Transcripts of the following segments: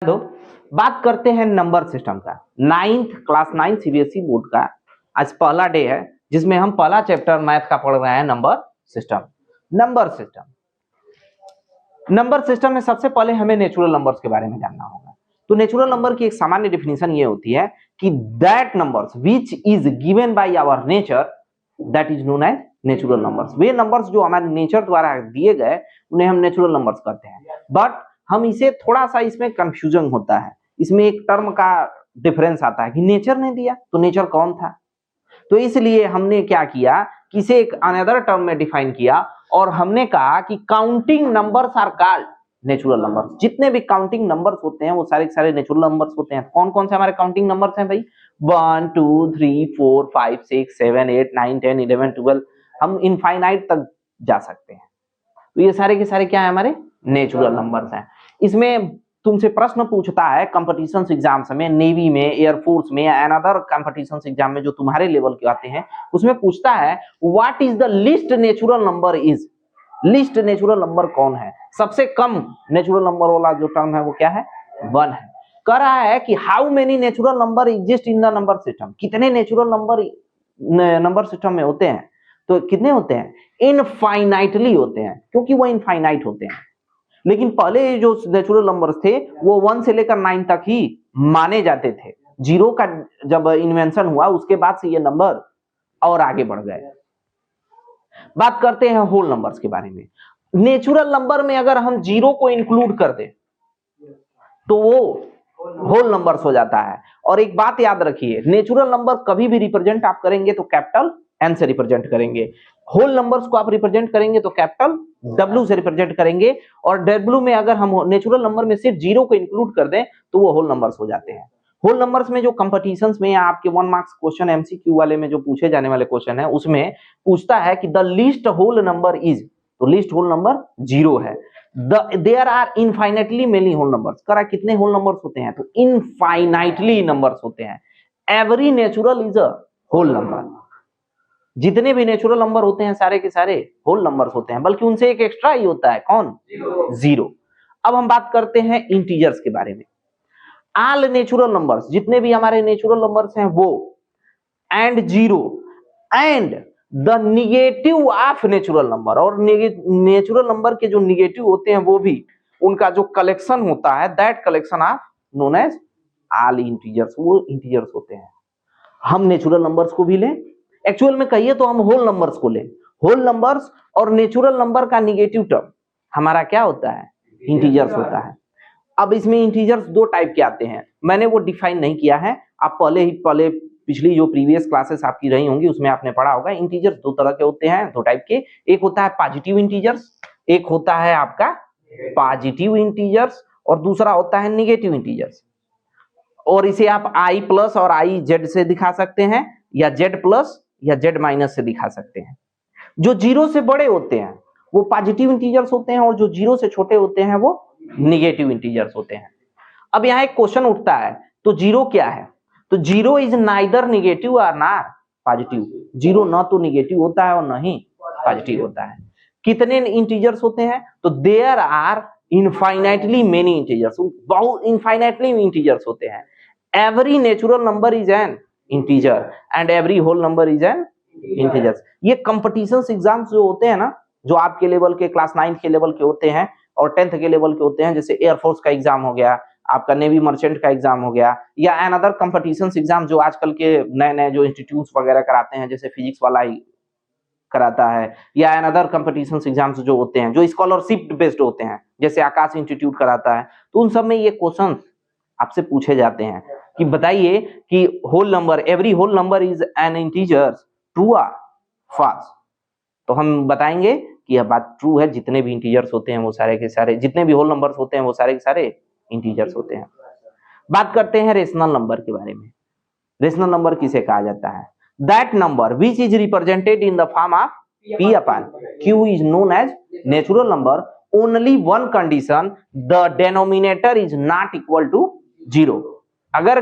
दो बात करते हैं नंबर सिस्टम का। क्लास 9 सीबीएसई बोर्ड का आज पहला डे है जिसमें हम पहला चैप्टर मैथ का पढ़ रहे हैं नंबर सिस्टम। नंबर सिस्टम में सबसे पहले हमें नेचुरल नंबर्स के बारे में जानना होगा। तो नेचुरल नंबर की एक सामान्य डिफिनीशन ये होती है कि that numbers which is given by our nature that is known as natural numbers. वे नंबर्स जो हमारे नेचर द्वारा दिए गए उन्हें हम नेचुरल नंबर्स कहते हैं। बट हम इसे थोड़ा सा इसमें कंफ्यूजन होता है, इसमें एक टर्म का डिफरेंस आता है कि नेचर ने दिया तो नेचर कौन था। तो इसलिए हमने क्या किया कि इसे एक अनदर टर्म में डिफाइन किया और हमने कहा कि counting numbers are called natural numbers. जितने भी काउंटिंग नंबर्स होते हैं वो सारे के सारे नेचुरल नंबर्स होते हैं। कौन कौन से हमारे काउंटिंग नंबर्स हैं भाई? 1 2 3 4 5 6 7 8 9 10 11 12, हम इनफाइनाइट तक जा सकते हैं। तो ये सारे के सारे क्या है? हमारे नेचुरल नंबर्स हैं। इसमें तुमसे प्रश्न पूछता है कंपटीशन एग्जाम्स में, नेवी में, एयरफोर्स में या अनदर कंपटीशन एग्जाम में जो तुम्हारे लेवल के आते हैं उसमें पूछता है what is the least natural number is. Least natural number कौन है? सबसे कम नेचुरल नंबर वाला जो टर्म है वो क्या है? 1 है। कह रहा है कि how many natural number exist in the number system. कितने नेचुरल नंबर सिस्टम में होते हैं? तो कितने होते हैं? इनफाइनाइटली होते हैं, क्योंकि वो इनफाइनाइट होते हैं। लेकिन पहले जो नेचुरल नंबर्स थे वो 1 से लेकर 9 तक ही माने जाते थे। 0 का जब इन्वेंशन हुआ उसके बाद से ये नंबर और आगे बढ़ गए। बात करते हैं होल नंबर्स के बारे में। नेचुरल नंबर में अगर हम 0 को इंक्लूड कर दें तो वो होल नंबर्स हो जाता है। और एक बात याद रखिए, नेचुरल नंबर कभी भी रिप्रेजेंट आप करेंगे तो कैपिटल एन से रिप्रेजेंट करेंगे, होल नंबर्स को आप रिप्रेजेंट करेंगे तो कैपिटल डब्ल्यू से रिप्रेजेंट करेंगे। और डब्ल्यू में अगर हम नेचुरल नंबर में सिर्फ 0 को इंक्लूड कर दें तो वो होल नंबर्स हो जाते हैं। होल नंबर्स में जो कंपटीशंस में या आपके 1 मार्क्स क्वेश्चन एमसीक्यू वाले में जो पूछे जाने वाले क्वेश्चन है उसमें पूछता है कि the least whole number is, तो लीस्ट होल नंबर 0 है। There are infinitely many whole numbers. करा कितने होल नंबर्स होते हैं? तो इनफाइनाइटली नंबर्स होते हैं। Every natural is a whole number. जितने भी नेचुरल नंबर होते हैं सारे के सारे होल नंबर्स होते हैं, बल्कि उनसे एक एक्स्ट्रा ही होता है। कौन? 0। अब हम बात करते हैं इंटीजर्स के बारे में। ऑल नेचुरल नंबर्स, जितने भी हमारे नेचुरल नंबर्स हैं वो, and 0 and the negative of natural number, और नेचुरल नंबर के जो निगेटिव होते हैं वो भी, उनका जो कलेक्शन होता है that collection of known as all integers, वो इंटीजर्स होते हैं। हम नेचुरल नंबर्स को भी लें, एक्चुअल में कहिए तो हम होल नंबर्स को लें। होल नंबर्स और नेचुरल नंबर का निगेटिव टर्म हमारा क्या होता है? इंटीजर्स होता है। अब इसमें इंटीजर्स 2 टाइप के आते हैं, मैंने वो डिफाइन नहीं किया है, आप पहले पिछली जो प्रीवियस क्लासेस आपकी रही होंगी उसमें आपने पढ़ा होगा। इंटीजर्स 2 तरह के होते हैं, 2 टाइप के। एक होता है पॉजिटिव इंटीजर्स, एक होता है आपका पॉजिटिव इंटीजर्स, और दूसरा होता है निगेटिव इंटीजर्स। और इसे आप i प्लस और i जेड से दिखा सकते हैं, या जेड प्लस या जेड माइनस से दिखा सकते हैं। जो 0 से बड़े होते हैं वो पॉजिटिव इंटीजर्स होते हैं, और जो 0 से छोटे होते हैं वो निगेटिव इंटीजर्स होते हैं। अब यहाँ एक क्वेश्चन उठता है, तो 0 क्या है? तो 0 इज नाइदर निगेटिव और नॉट पॉजिटिव। 0 ना तो निगेटिव होता है और ना ही पॉजिटिव होता है। कितने इंटीजर्स होते हैं? तो there are infinitely many integers, बहुत इनफाइनाइटली इंटीजर्स होते हैं। Every natural number is an integer and every whole number is an integer. ये कंपटीशन एग्जाम्स जो होते हैं ना, जो आपके लेवल के क्लास 9 के लेवल के होते हैं और 10th के लेवल के होते हैं, जैसे एयरफोर्स का एग्जाम हो गया, आपका नेवी मर्चेंट का एग्जाम हो गया, या अनदर कंपटीशन एग्जाम जो आजकल के नए नए जो इंस्टीट्यूट्स वगैरह कराते हैं, जैसे फिजिक्स वाला ही कराता है, या अनदर कंपटीशन एग्जाम्स जो होते हैं जो स्कॉलरशिप बेस्ड होते हैं, जैसे आकाश इंस्टीट्यूट कराता है, तो उन सब में ये क्वेश्चन आपसे पूछे जाते हैं कि बताइए कि whole number, every whole number is an integer, true और फॉल्स। तो हम बताएंगे कि यह बात ट्रू है, जितने भी इंटीजर्स होते हैं वो सारे के सारे, जितने भी होल नंबर्स होते हैं वो सारे के सारे इंटीजर्स होते हैं। बात करते हैं रेशनल नंबर के बारे में। रेशनल नंबर किसे कहा जाता है? That number which is represented in the form of p upon q is known as natural number only one condition, the denominator is not equal to 0। अगर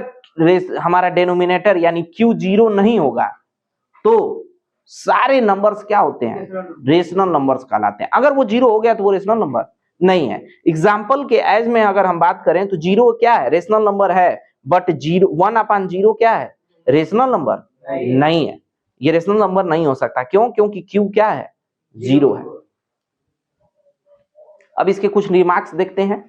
हमारा डेनोमिनेटर यानी q 0 नहीं होगा तो सारे नंबर्स क्या होते हैं? रेशनल नंबर्स कहलाते हैं। अगर वो 0 हो गया तो वो रेशनल नंबर नहीं है। एग्जाम्पल के एज में अगर हम बात करें तो 0 क्या है, रेशनल नंबर है, बट 1/0 क्या है, रेशनल नंबर नहीं है। ये रेशनल नंबर नहीं हो सकता, क्यों? क्योंकि Q क्या है, 0 है। अब इसके कुछ रिमार्क्स देखते हैं।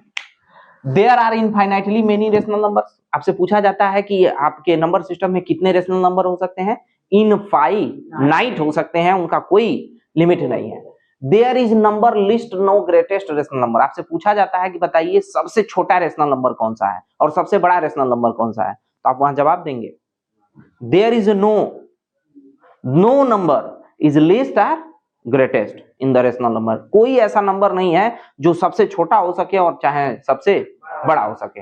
There are infinitely many rational numbers. आपसे पूछा जाता है कि आपके नंबर सिस्टम में कितने रेशनल नंबर हो सकते हैं, इनफाइनाइट हो सकते हैं, उनका कोई लिमिट नहीं है। There is number least no greatest rational number. आपसे पूछा जाता है कि बताइए सबसे छोटा रेशनल नंबर कौन सा है और सबसे बड़ा रेशनल नंबर कौन सा है, तो आप वहां जवाब देंगे there is no number is least or greatest in the rational number. कोई ऐसा नंबर नहीं है जो सबसे छोटा हो सके और चाहे सबसे बड़ा हो सके।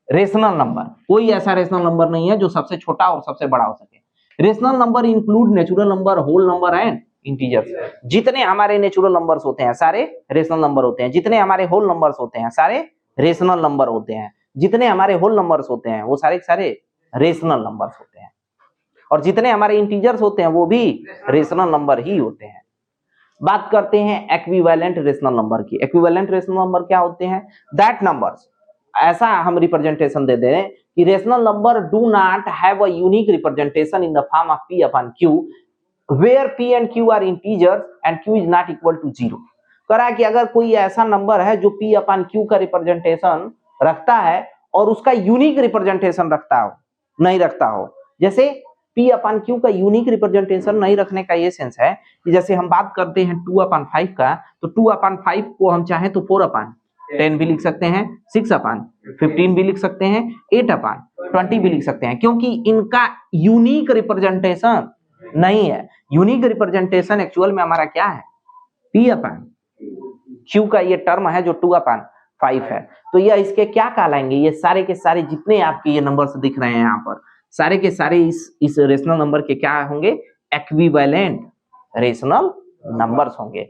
रेशनल नंबर, कोई ऐसा रेशनल नंबर नहीं है जो सबसे छोटा और सबसे बड़ा हो सके। Rational number include natural number, whole number and integers. जितने हमारे नेचुरल नंबर्स होते हैं सारे रेशनल नंबर होते हैं, जितने हमारे होल नंबर्स होते हैं सारे रेशनल नंबर होते हैं, जितने हमारे होल नंबर्स होते हैं वो सारे सारे रेशनल नंबर्स होते हैं, और जितने हमारे इंटीजर्स होते हैं वो भी रेशनल नंबर ही होते हैं। बात करते हैं एक्विवेलेंट रेशनल नंबर की। एक्विवेलेंट रेशनल नंबर क्या होते हैं, दैट नंबर्स, ऐसा हम रिप्रेजेंटेशन दे दे रहे हैं कि rational number do not have a unique representation in the form of p upon q where p and q are integers and q is not equal to 0। कह रहा है कि अगर कोई ऐसा नंबर है जो p अपॉन q का रिप्रेजेंटेशन रखता है और उसका यूनिक रिप्रेजेंटेशन नहीं रखता हो, जैसे p अपॉन q का यूनिक रिप्रेजेंटेशन नहीं रखने का ये सेंस है कि जैसे हम बात करते हैं 2/5 का, तो 2/5 को हम चाहें तो 4/10 भी लिख सकते हैं, 6/15 भी लिख सकते हैं, 8/20 भी लिख सकते हैं, क्योंकि इनका यूनिक रिप्रेजेंटेशन नहीं है। यूनिक रिप्रेजेंटेशन एक्चुअल में हमारा क्या है, p/q का ये टर्म है जो 2/5 है। तो यह इसके क्या कहलाएंगे, ये सारे के सारे जितने आपके ये नंबर्स दिख रहे हैं यहाँ पर, सारे के सारे इस रेशनल नंबर के क्या होंगे, एक्विवेलेंट रेशनल नंबर्स होंगे।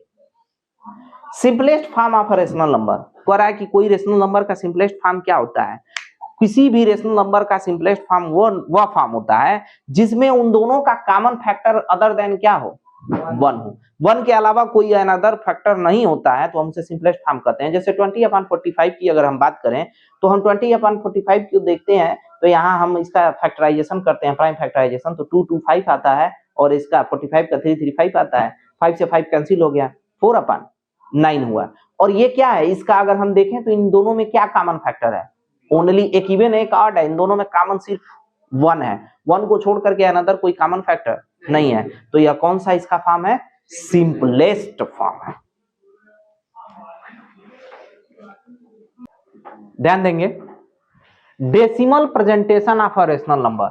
Simplest form of rational number, कह रहा है कि कोई रेशनल नंबर का सिंपलेस्ट फॉर्म क्या होता है, किसी भी रेशनल नंबर का सिंपलेस्ट फॉर्म वह फॉर्म होता है जिसमें उन दोनों का कॉमन फैक्टर अदर देन क्या हो, 1 हो। 1 के अलावा कोई अनदर फैक्टर नहीं होता है, तो हम उसे सिंपलेस्ट फॉर्म कहते हैं। जैसे 20/45 की अगर हम बात करें तो हम 20/45 को देखते हैं तो यहाँ हम इसका फैक्टराइजेशन करते हैं, प्राइम फैक्टराइजेशन, तो 225 आता है और इसका 45 का 335 आता है, 5 से 5 कैंसिल हो गया, 4/9 हुआ। और ये क्या है, इसका अगर हम देखें तो इन दोनों में क्या कॉमन फैक्टर है, ओनली एक इवन एक ऑड है, इन दोनों में कॉमन सिर्फ 1 है, 1 को छोड़ करके अनदर कोई कॉमन फैक्टर नहीं है। तो यह कौन सा इसका फॉर्म है, सिंपलेस्ट फॉर्म है। ध्यान देंगे, decimal presentation of a rational number,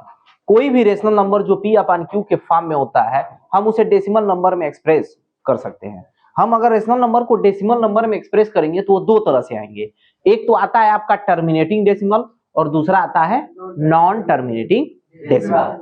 कोई भी रेशनल नंबर जो p/q के फॉर्म में होता है हम उसे डेसिमल नंबर में एक्सप्रेस कर सकते हैं। हम अगर रेशनल नंबर को डेसिमल नंबर में एक्सप्रेस करेंगे तो वो दो तरह से आएंगे, एक तो आता है आपका टर्मिनेटिंग डेसिमल और दूसरा आता है non terminating decimal.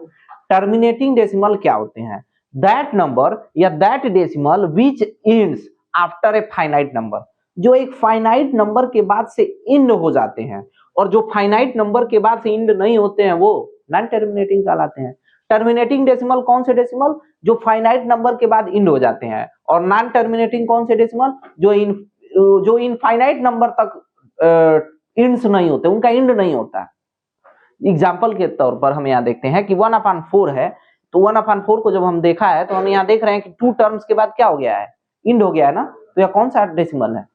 Terminating decimal क्या होते हैं, दैट नंबर या that decimal which ends after a finite number, जो एक फाइनाइट नंबर के बाद से एंड हो जाते हैं, और जो फाइनाइट नंबर के बाद से एंड नहीं होते हैं वो नॉन टर्मिनेटिंग कहलाते हैं। टर्मिनेटिंग डेसिमल कौन से डेसिमल, जो फाइनाइट नंबर के बाद एंड हो जाते हैं, और नॉन टर्मिनेटिंग कौन से डेसिमल, जो इनफाइनाइट नंबर तक एंड्स नहीं होते, उनका एंड नहीं होता। एग्जाम्पल के तौर पर हम यहाँ देखते हैं कि 1/4 है, तो 1/4 को जब हम देखा है तो हम यहाँ देख रहे हैं कि 2 टर्म्स के बाद क्या हो गया है, एंड हो गया है ना, तो यह कौन सा डेसिमल है,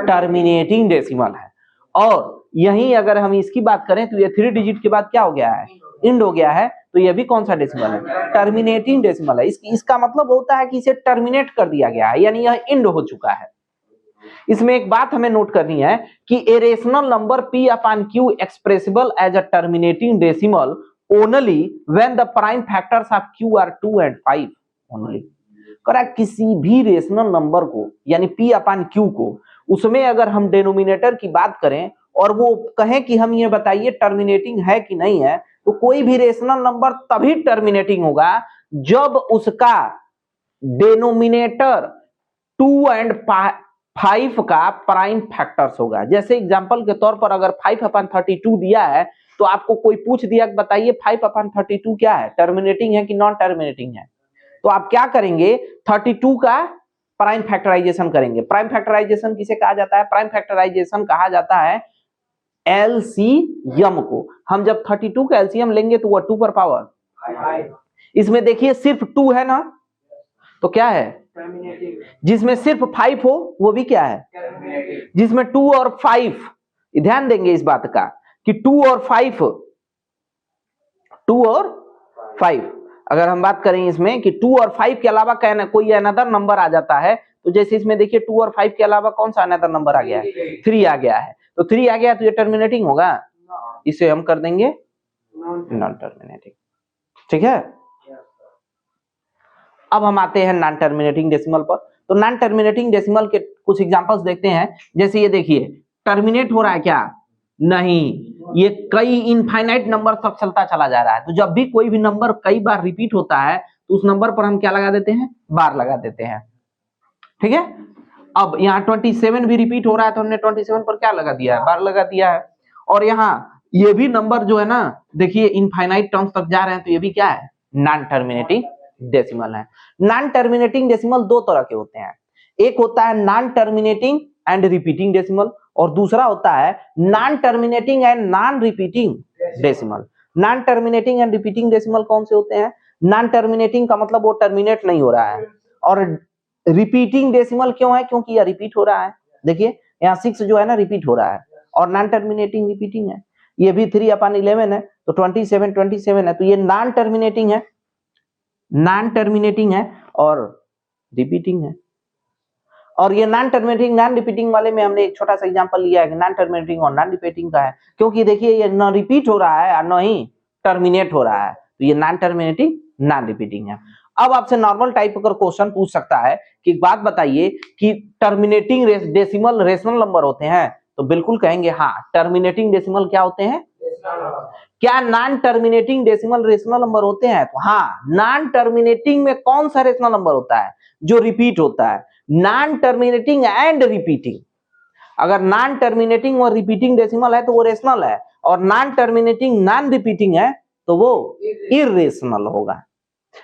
टर्मिनेटिंग डेसिमल है। और यहीं अगर हम इसकी बात करें तो ये 3 डिजिट के बाद क्या हो गया है, एंड हो गया है, तो ये भी कौन सा डेसिमल है, टर्मिनेटिंग डेसिमल है। इसका मतलब होता है कि इसे टर्मिनेट कर दिया गया है, यानी यह एंड हो चुका है। इसमें एक बात हमें नोट करनी है कि a rational number p/q expressible as a terminating decimal only when the prime factors of q are 2 and 5 only. Correct, किसी भी रेशनल नंबर को यानी p/q को, उसमें अगर हम डेनोमिनेटर की बात करें और वो कहें कि हम ये बताइए टर्मिनेटिंग है कि नहीं है, तो कोई भी रेशनल नंबर तभी टर्मिनेटिंग होगा जब उसका डेनोमिनेटर 2 and 5 का प्राइम फैक्टर्स होगा। जैसे एग्जांपल के तौर पर अगर 5/32 दिया है तो आपको कोई पूछ दिया कि बताइए 5/32 क्या है, टर्मिनेटिंग है कि नॉन टर्मिनेटिंग है, तो आप क्या करेंगे, 32 का प्राइम फैक्टराइजेशन करेंगे। प्राइम फैक्टराइजेशन किसे कहा जाता है? प्राइम फैक्टराइजेशन कहा जाता है एलसीएम को। हम जब 32 का एलसीएम लेंगे तो वो 2 पर पावर 5। इसमें देखिए सिर्फ 2 है ना, तो क्या है? जिसमें सिर्फ 5 हो वो भी क्या है? जिसमें 2 और 5, ध्यान देंगे इस बात का कि 2 और 5 अगर हम बात करें इसमें कि 2 और 5 के अलावा कोई अनदर नंबर आ जाता है, तो जैसे इसमें देखिए 2 और 5 के अलावा कौन सा अनदर नंबर आ गया है? 3 आ गया है। तो 3 आ गया तो ये टर्मिनेटिंग होगा, इसे हम कर देंगे नॉन टर्मिनेटिंग। ठीक है, अब हम आते हैं नॉन टर्मिनेटिंग डेसिमल पर। तो नॉन टर्मिनेटिंग डेसिमल के कुछ एग्जांपल्स देखते हैं। जैसे ये देखिए, टर्मिनेट हो रहा है क्या? नहीं, ये कई इनफाइनाइट नंबर तक चलता चला जा रहा है। तो जब भी कोई भी नंबर कई बार रिपीट होता है तो उस नंबर पर हम क्या लगा देते हैं? बार लगा देते हैं। ठीक है, अब यहाँ 27 भी रिपीट हो रहा है तो हमने 27 पर क्या लगा दिया है? बार लगा दिया है। और यहाँ ये भी नंबर जो है ना, देखिए इनफाइनाइट टर्म्स तक जा रहे हैं, तो ये भी क्या है? नॉन टर्मिनेटिंग डेसिमल है। नॉन टर्मिनेटिंग डेसिमल दो तरह के होते हैं, एक होता है non terminating and repeating decimal, और दूसरा होता है non terminating and non repeating decimal. Non terminating and repeating decimal कौन से होते हैं? नॉन टर्मिनेटिंग का मतलब वो टर्मिनेट नहीं हो रहा है, और रिपीटिंग डेसिमल क्यों है? क्योंकि यह रिपीट हो रहा है। देखिए यहाँ 6 जो है ना रिपीट हो रहा है, और नॉन टर्मिनेटिंग रिपीटिंग है। ये भी 3/11 है, तो 27 है, तो ये नॉन टर्मिनेटिंग है, और रिपीटिंग है। और ये नॉन टर्मिनेटिंग नॉन रिपीटिंग वाले में हमने एक छोटा सा एग्जांपल लिया है कि नॉन टर्मिनेटिंग और नॉन रिपीटिंग का है, क्योंकि देखिए ये न रिपीट हो रहा है और न ही टर्मिनेट हो रहा है, तो ये नॉन टर्मिनेटिंग नॉन रिपीटिंग है। अब आपसे नॉर्मल टाइप का क्वेश्चन पूछ सकता है कि एक बात बताइए कि टर्मिनेटिंग डेसिमल रेशनल नंबर होते हैं? तो बिल्कुल कहेंगे हाँ, टर्मिनेटिंग डेसिमल क्या होते हैं? क्या non terminating decimal rational number होते हैं? तो हाँ, नॉन टर्मिनेटिंग में कौन सा रेशनल नंबर होता है? जो रिपीट होता है। नॉन टर्मिनेटिंग एंड रिपीटिंग, अगर नॉन टर्मिनेटिंग और रिपीटिंग डेसिमल है तो वो रेशनल है, और नॉन टर्मिनेटिंग नॉन रिपीटिंग है तो वो इरेशनल होगा।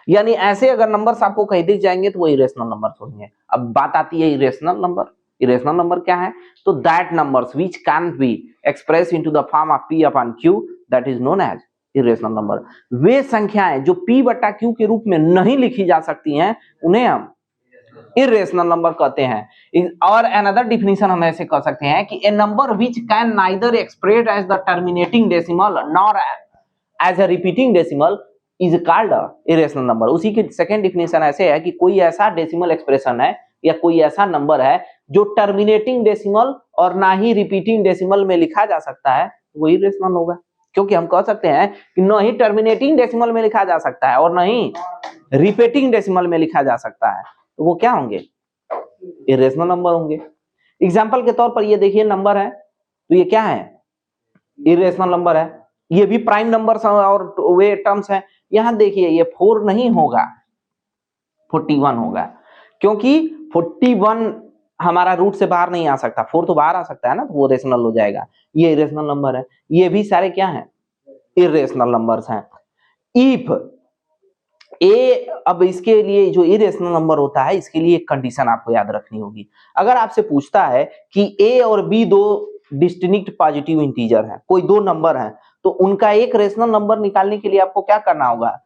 यानी ऐसे अगर नंबर्स आपको कहीं दिख जाएंगे तो वो इरेशनल नंबर्स होंगे। अब बात आती है इरेशनल नंबर। इरेशनल नंबर क्या है? तो that numbers which can be express into the form of p upon q, that is known as irrational number. वे संख्याएं जो p बटा q के रूप में नहीं लिखी जा सकती हैं उन्हें हम इरेशनल नंबर कहते हैं। और अनदर डिफिनीशन हम ऐसे कह सकते हैं कि a number which can neither express as the terminating decimal nor as a repeating decimal is called irrational number. उसी की सेकंड डिफिनीशन ऐसे है कि कोई ऐसा डेसिमल एक्सप्रेशन है या कोई ऐसा नंबर है जो टर्मिनेटिंग डेसिमल और ना ही रिपीटिंग डेसिमल में लिखा जा सकता है, वो इरेशनल होगा। क्योंकि हम कह सकते हैं कि न ही टर्मिनेटिंग डेसिमल में लिखा जा सकता है और न ही रिपीटिंग डेसिमल में लिखा जा सकता है, तो वो क्या होंगे? इरेशनल नंबर होंगे। एग्जाम्पल के तौर पर ये देखिए नंबर है, तो ये क्या है? इरेशनल नंबर है। ये भी प्राइम नंबर्स और वे टर्म्स हैं। यहां देखिए ये 4 नहीं होगा, 41 होगा, क्योंकि 41 हमारा रूट से बाहर नहीं आ सकता, 4 तो बाहर आ सकता है ना, तो वो रेशनल हो जाएगा। ये इरेशनल नंबर है। ये भी सारे क्या हैं? इरेशनल नंबर्स हैं। इफ ए, अब इसके लिए जो इरेशनल नंबर होता है इसके लिए एक कंडीशन आपको याद रखनी होगी। अगर आपसे पूछता है कि ए और बी दो डिस्टिंक्ट पॉजिटिव इंटीजर हैं, कोई दो नंबर हैं, तो उनका एक रेशनल नंबर निकालने के लिए आपको क्या करना होगा?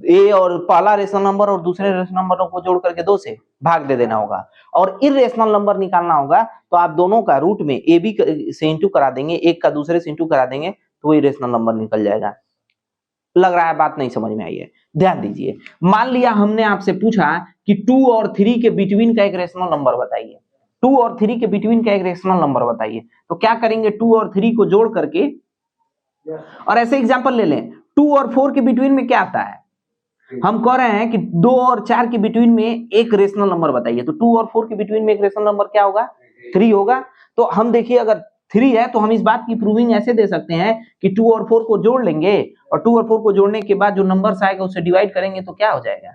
ए और पहला रेशनल नंबर और दूसरे रेशनल नंबरों को जोड़ करके 2 से भाग दे देना होगा। और इरेशनल नंबर निकालना होगा तो आप दोनों का रूट में ए बी से इंटू करा देंगे, एक का दूसरे से इंटू करा देंगे, तो वो इरेशनल नंबर निकल जाएगा। लग रहा है बात नहीं समझ में आई है? ध्यान दीजिए, मान लिया हमने आपसे पूछा कि 2 और 3 के बिटवीन का एक रेशनल नंबर बताइए। 2 और 3 के बिटवीन का एक रेशनल नंबर बताइए, तो क्या करेंगे? 2 और 3 को जोड़ करके, और ऐसे एग्जांपल ले लें, 2 और 4 के बिटवीन में क्या आता है? हम कह रहे हैं कि 2 और 4 के बिटवीन में एक रेशनल नंबर बताइए, तो 2 और 4 के बिटवीन में एक रेशनल नंबर क्या होगा? 3 होगा। तो हम देखिए अगर 3 है तो हम इस बात की प्रूविंग ऐसे दे सकते हैं कि 2 और 4 को जोड़ लेंगे, और 2 और 4 को जोड़ने के बाद जो नंबर्स आएगा उससे डिवाइड करेंगे तो क्या हो जाएगा?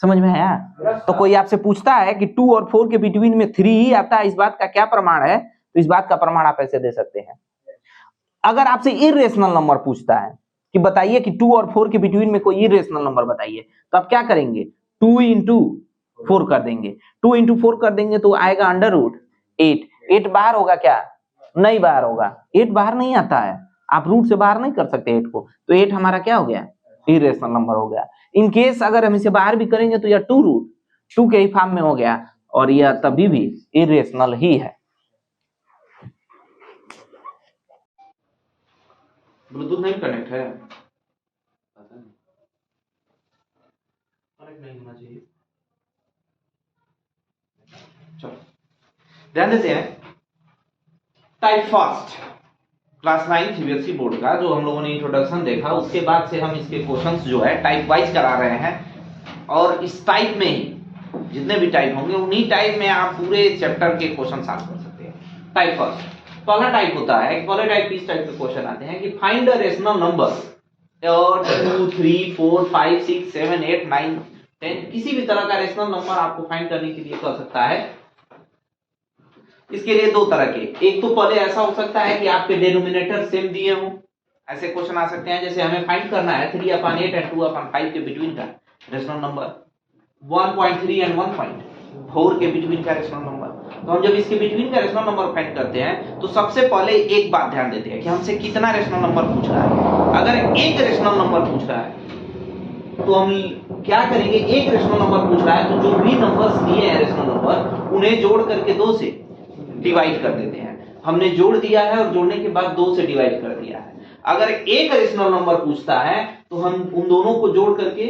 समझ में आया? तो कोई आपसे पूछता है कि 2 और 4 के बिटवीन में 3 ही आता है, इस बात का क्या प्रमाण है? तो इस बात का प्रमाण आप ऐसे दे सकते हैं। अगर आपसे इरेशनल नंबर पूछता है कि बताइए कि 2 और 4 के बिटवीन में कोई इरेशनल नंबर बताइए, तो आप क्या करेंगे? 2 इंटू 4 कर देंगे, 2 इंटू 4 कर देंगे तो आएगा अंडर रूट 8। 8 बाहर होगा क्या? नहीं बाहर होगा, 8 बाहर नहीं आता है, आप रूट से बाहर नहीं कर सकते 8 को, तो 8 हमारा क्या हो गया? इरेशनल नंबर हो गया। इन केस अगर हम इसे बाहर भी करेंगे तो यह 2 रूट 2 के ही फॉर्म में हो गया और यह तभी भी इरेशनल ही है। ब्लूटूथ नहीं कनेक्ट है, कनेक्ट नहीं होना चाहिए। चलो ध्यान देते हैं, type first class 9 CBSE board का जो हम लोगों ने इंट्रोडक्शन देखा, उसके बाद से हम इसके क्वेश्चंस जो है टाइप वाइज करा रहे हैं और इस टाइप में ही जितने भी टाइप होंगे उन्हीं टाइप में आप पूरे चैप्टर के क्वेश्चन सॉल्व कर सकते हैं। टाइप फर्स्ट पहला टाइप होता है, पहले टाइप इस टाइप के क्वेश्चन आते हैं कि फाइंड द रेशनल नंबर 2 3 4 5 6 7 8 9 10 किसी भी तरह का रेशनल नंबर आपको फाइंड करने के लिए कर सकता है। इसके लिए दो तरह के, एक तो पहले ऐसा हो सकता है कि आपके डिनोमिनेटर सेम दिए हों, ऐसे क्वेश्चन आ सकते हैं जैसे हमें फाइंड करना है 3/8 एंड 2/5 के बिटवीन का रेशनल नंबर, 1.3 एंड 1.4 के बिटवीन का रेशनल नंबर। तो हम जब इसके बिटवीन का रेशनल नंबर फाइंड करते हैं तो सबसे पहले एक बात ध्यान देते हैं कि हमसे कितना रेशनल नंबर पूछ रहा है। अगर एक रेशनल नंबर पूछ रहा है तो हम क्या करेंगे, एक रेशनल नंबर पूछ रहा है तो जो भी नंबर्स दिए हैं रेशनल नंबर उन्हें जोड़ करके 2 से डिवाइड कर देते हैं। हमने जोड़ दिया है और जोड़ने के बाद 2 से डिवाइड कर दिया है। अगर एक रेशनल नंबर पूछता है तो हम उन दोनों को जोड़ करके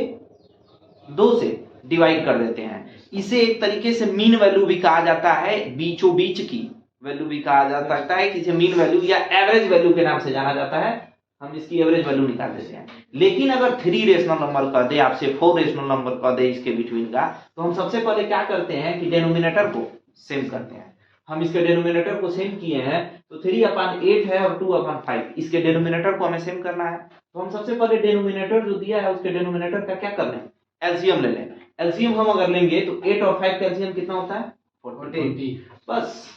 2 से डिवाइड कर देते हैं। इसे एक तरीके से मीन वैल्यू भी कहा जाता है, बीचों बीच की वैल्यू भी कहा जा सकता है, इसे मीन वैल्यू या एवरेज वैल्यू के नाम से जाना जाता है। हम इसकी एवरेज वैल्यू निकाल देते हैं। लेकिन अगर 3 रेशनल नंबर कर दे आपसे, 4 रेशनल नंबर कर दे इसके बिटवीन का, तो हम सबसे पहले क्या करते हैं कि डिनोमिनेटर को सेम करते हैं। हम इसके डिनोमिनेटर को सेम किए हैं तो 3/8 है और 2/5, इसके डिनोमिनेटर को हमें सेम करना है। तो हम सबसे पहले डिनोमिनेटर जो दिया है उसके डिनोमिनेटर का क्या कर लें, एलसीएम ले लें। एलसीएम हम अगर लेंगे तो 8 और 5 का एलसीएम कितना होता है 40। बस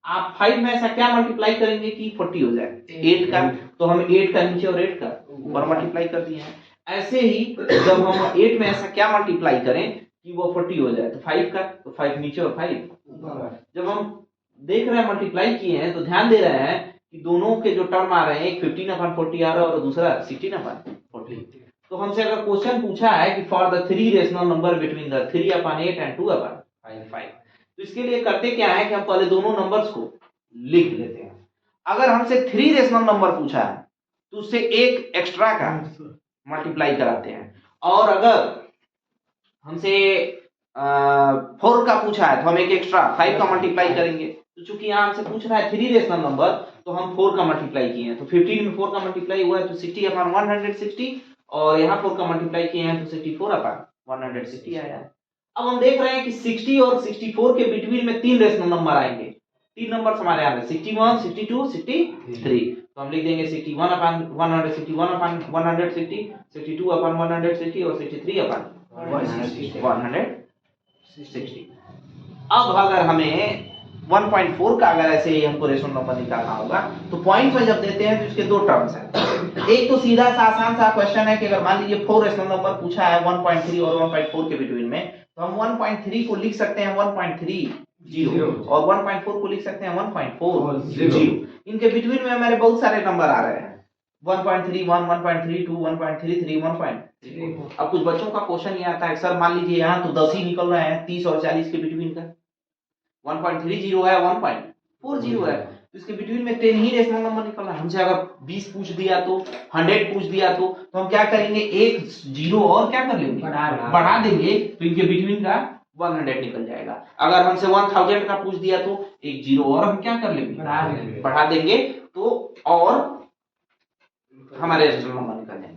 आप 5 में ऐसा क्या मल्टीप्लाई करेंगे कि 40 हो जाए 8 का, तो हम 8 का नीचे और 8 का ऊपर मल्टीप्लाई कर दिए हैं। ऐसे ही जब हम 8 में ऐसा क्या मल्टीप्लाई करें कि वो 40 हो जाए, तो 5 का, तो 5 नीचे और 5 ऊपर। जब हम देख रहे हैं मल्टीप्लाई किए हैं तो ध्यान दे रहे हैं कि दोनों के जो टर्म आ रहे हैं, एक 15/40 आ रहा है और दूसरा 16/40। तो हमसे अगर क्वेश्चन पूछा है कि for the 3 rational number between the 3/8 and 2/5, तो इसके लिए करते क्या है कि हम पहले दोनों नंबर्स को लिख लेते हैं। अगर हमसे 3 रेशनल नंबर पूछा है तो उससे एक एक्स्ट्रा का मल्टीप्लाई कराते हैं, और अगर हमसे 4 का पूछा है तो हम एक एक्स्ट्रा 5 का मल्टीप्लाई करेंगे। तो चूंकि यहाँ हमसे पूछ रहा है 3 रेशनल नंबर तो हम 4 का मल्टीप्लाई किए हैं, तो 15 में 4 का मल्टीप्लाई हुआ है तो 60/160, और यहाँ 4 का मल्टीप्लाई किए हैं तो 64/160 आया है। अब हम देख रहे हैं कि 60 और 64 के बिटवीन में 3 रेशनल नंबर आएंगे, 3 नंबर हमारे आ रहे हैं 61, 62, 63। तो हम लिख देंगे 61/160, 62/160 और 63/160। अब अगर हमें 1.4 का अगर ऐसे हमको रेशनल नंबर निकालना होगा तो पॉइंट में जब देते हैं तो इसके दो टर्म्स हैं। एक तो सीधा सा आसान सा क्वेश्चन है कि अगर मान लीजिए 4 रेशनल नंबर पूछा है 1.3 और 1.4 के बिटवीन में, तो हम 1.3 को लिख सकते हैं 1.30 और 1.4 को लिख सकते हैं 1.40। इनके बिटवीन में हमारे बहुत सारे नंबर आ रहे हैं, 1.31, 1.32, 1.33, 1.34। अब कुछ बच्चों का क्वेश्चन ये आता है सर मान लीजिए यहाँ तो 10 ही निकल रहे हैं 30 और 40 के बिटवीन का, 1.30 है 1.40 है, तो इसके बिटवीन में 10 ही रेशनल नंबर निकल रहा है। हमसे अगर 20 पूछ दिया तो 100 पूछ दिया तो हम क्या करेंगे, एक जीरो और क्या कर लेंगे बढ़ा देंगे, तो इनके बिटवीन का 100 निकल जाएगा। अगर हमसे 1000 का पूछ दिया तो एक जीरो और हम क्या कर लेंगे बढ़ा देंगे, तो और हमारे रेशनल नंबर निकल जाएंगे।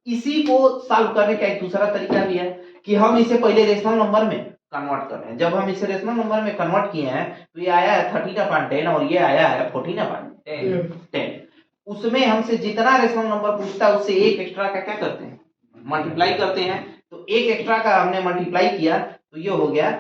इसी को सॉल्व करने का एक दूसरा तरीका भी है कि हम इसे पहले रेशनल नंबर में कन्वर्ट कर रहे हैं। जब हम इसे रेशनल नंबर में कन्वर्ट किए हैं तो ये आया है 13/10 और ये आया है 14/10। उसमें हमसे जितना रेशनल नंबर पूछता है उससे एक एक्स्ट्रा का क्या करते हैं मल्टीप्लाई करते हैं। तो एक एक्स्ट्रा का हमने मल्टीप्लाई किया तो ये हो गया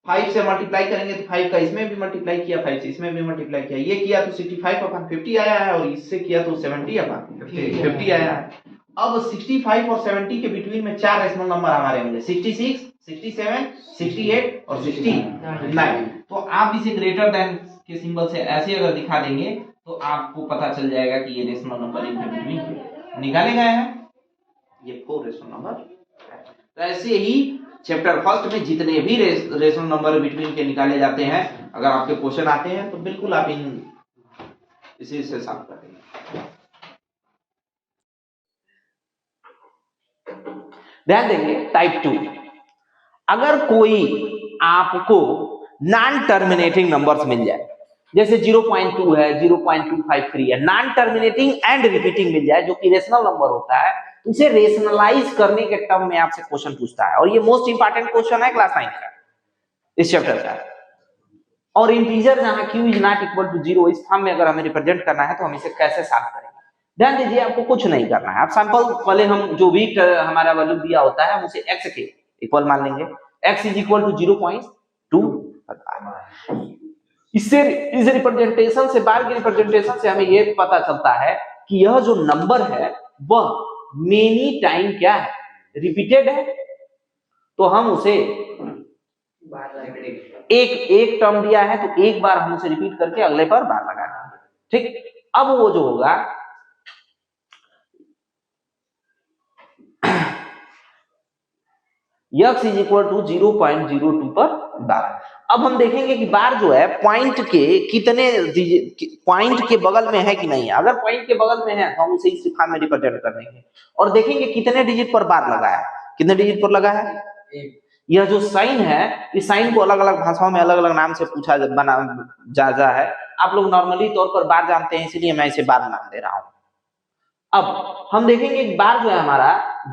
5 से मल्टीप्लाई करेंगे तो 5 का इसमें भी मल्टीप्लाई किया, 5 से इसमें भी मल्टीप्लाई किया, ये किया तो 65/50 आया है और इससे किया तो 70/50 आया है। अब 65 और 70 के बिटवीन में 4 रेशनल नंबर हमारे होंगे 66, 67, 68 और 69। तो आप इसे ग्रेटर देन के सिंबल से ऐसे अगर दिखा देंगे तो आपको पता चल जाएगा कि ये रेशनल नंबर इनके बिटवीन निकाले गए हैं। ये 4 रेशनल नंबर। तो ऐसे ही चैप्टर फर्स्ट में जितने भी रेशनल नंबर बिटवीन के निकाले जाते हैं, अगर आपके क्वेश्चन आते हैं तो बिल्कुल आप इसी से साफ कर देंगे। ध्यान देंगे टाइप 2, अगर कोई आपको नॉन टर्मिनेटिंग नंबर्स मिल जाए, जैसे 0.2 है, 0.253 है, नॉन टर्मिनेटिंग एंड रिपीटिंग मिल जाए, जो कि रेशनल नंबर होता है, तो उसे रेशनलाइज करने के टर्म में आपसे क्वेश्चन पूछता है, और ये मोस्ट इंपॉर्टेंट क्वेश्चन है क्लास 9 का, इस चैप्टर का। और इंटीजर जहां q is not equal to 0, इस फॉर्म में अगर हमें रिप्रेजेंट करना है तो हम इसे कैसे सॉल्व करेंगे? ध्यान दीजिए, आपको कुछ नहीं करना है। आप सैंपल पहले हम जो भी हमारा वैल्यू दिया होता है हम उसे x के इक्वल मान लेंगे। x is equal to 0.2। इससे इस रिप्रेजेंटेशन से, बार के रिप्रेजेंटेशन से हमें ये पता चलता है कि यह जो नंबर है वह मेनी टाइम क्या है, रिपीटेड है। तो हम उसे एक टर्म दिया है तो एक बार हम उसे रिपीट करके अगले पर बार लगा देंगे। ठीक, अब वो जो होगा x इज इक्वल टू 0.02 पर बार। अब हम देखेंगे कि बार जो है पॉइंट के कितने, पॉइंट के बगल में है कि नहीं है। अगर पॉइंट के बगल में है तो हम उसे इस फॉर्म में रिप्रेजेंट कर देंगे और देखेंगे कितने डिजिट पर बार लगा है। कितने डिजिट पर लगा है? यह जो साइन है, इस साइन को अलग अलग भाषाओं में अलग अलग नाम से पूछा जा है। आप लोग नॉर्मली तौर पर बार जानते हैं, इसलिए मैं इसे बार नाम दे रहा हूं। अब हम देखेंगे एक बार जो है हमारा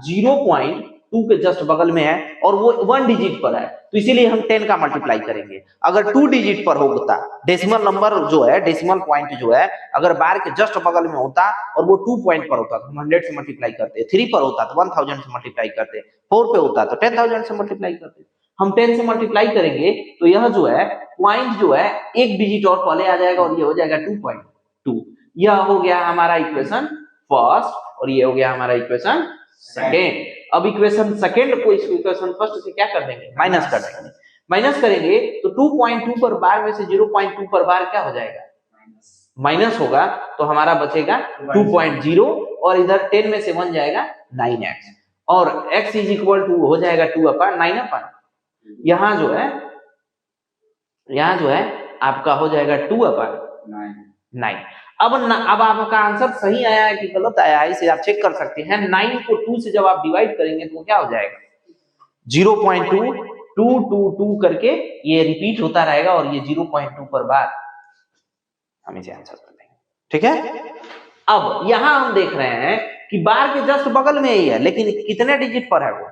0.2 के जस्ट बगल में है और वो 1 डिजिट पर है, तो इसीलिए हम 10 का मल्टीप्लाई करेंगे। अगर 2 डिजिट पर होता, डेसिमल नंबर जो है, डेसिमल पॉइंट जो है, अगर बार के जस्ट बगल में होता और वो 2 पॉइंट पर होता तो हम 100 से मल्टीप्लाई करते, 3 पर होता तो 1000 से मल्टीप्लाई करते, 4 पे होता तो 10000 से मल्टीप्लाई करते। हम 10 से मल्टीप्लाई करेंगे तो यह जो है पॉइंट जो है एक डिजिट और पहले आ जाएगा और ये हो जाएगा 2.2। यह हो गया हमारा इक्वेशन फर्स्ट और ये हो गया हमारा इक्वेशन सेकेंड। अब इक्वेशन सेकेंड को इस इक्वेशन फर्स्ट से क्या कर देंगे? माइनस कर देंगे। माइनस करेंगे तो 2.2 पर बार में से 0.2 पर बार क्या हो जाएगा? माइनस होगा, तो हमारा बचेगा 2.0 और इधर 10 में से 1 जाएगा 9x और x इज इक्वल टू हो जाएगा 2/9। यहाँ जो है आपका हो जाएगा 2/9। अब आपका आंसर सही आया है कि गलत आया है, इसे आप चेक कर सकते हैं। 9 को 2 से जब आप डिवाइड करेंगे तो क्या हो जाएगा? 0.2 करके ये रिपीट होता रहेगा और ये 0.2 पर बार हम इसे आंसर कर देंगे। ठीक है, अब यहां हम देख रहे हैं कि बार के जस्ट बगल में ही है, लेकिन कितने डिजिट पर है? वो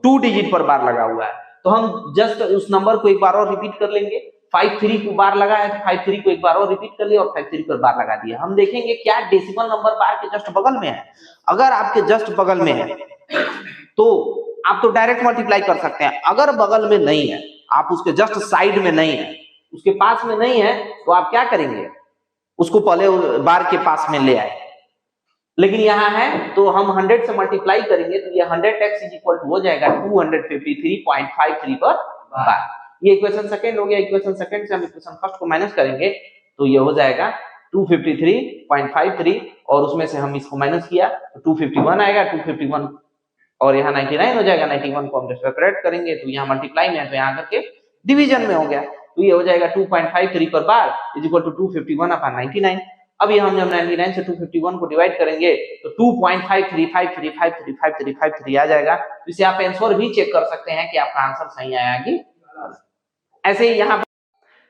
2 डिजिट पर बार लगा हुआ है। तो हम जस्ट उस नंबर को एक बार और रिपीट कर लेंगे। 53 को बार लगा है तो 53 को एक बार और रिपीट कर लिया और 53 पर बार लगा दिया। हम देखेंगे क्या डेसिमल नंबर बार के जस्ट बगल में है। अगर आपके जस्ट बगल में है तो आप तो डायरेक्ट मल्टीप्लाई कर सकते हैं। अगर बगल में नहीं है, आप उसके जस्ट साइड में नहीं है, उसके पास में नहीं है, तो आप क्या करेंगे? उसको पहले बार के पास में ले आए। लेकिन यहाँ है तो हम 100 से मल्टीप्लाई करेंगे तो ये 100x इज इक्वल टू हो जाएगा 253.53 पर बार। ये इक्वेशन सेकंड हो गया। इक्वेशन सेकंड से हम इक्वेशन फर्स्ट को माइनस करेंगे तो ये हो जाएगा 253.53 और उसमें से हम इसको माइनस किया तो 251 आएगा। 251 और यहाँ 99 हो जाएगा। 91 को हम सेपरेट करेंगे तो यहाँ मल्टीप्लाई में है तो यहाँ करके डिवीजन में हो गया, तो ये हो जाएगा 2.53 पर बार इज इक्वल टू 251/99। अब ये हम जब 99 से 251 को डिवाइड करेंगे तो 2.53535353 आ जाएगा। तो इसे आप आंसर भी चेक कर सकते हैं कि आपका आंसर सही आया कि ऐसे ही यहाँ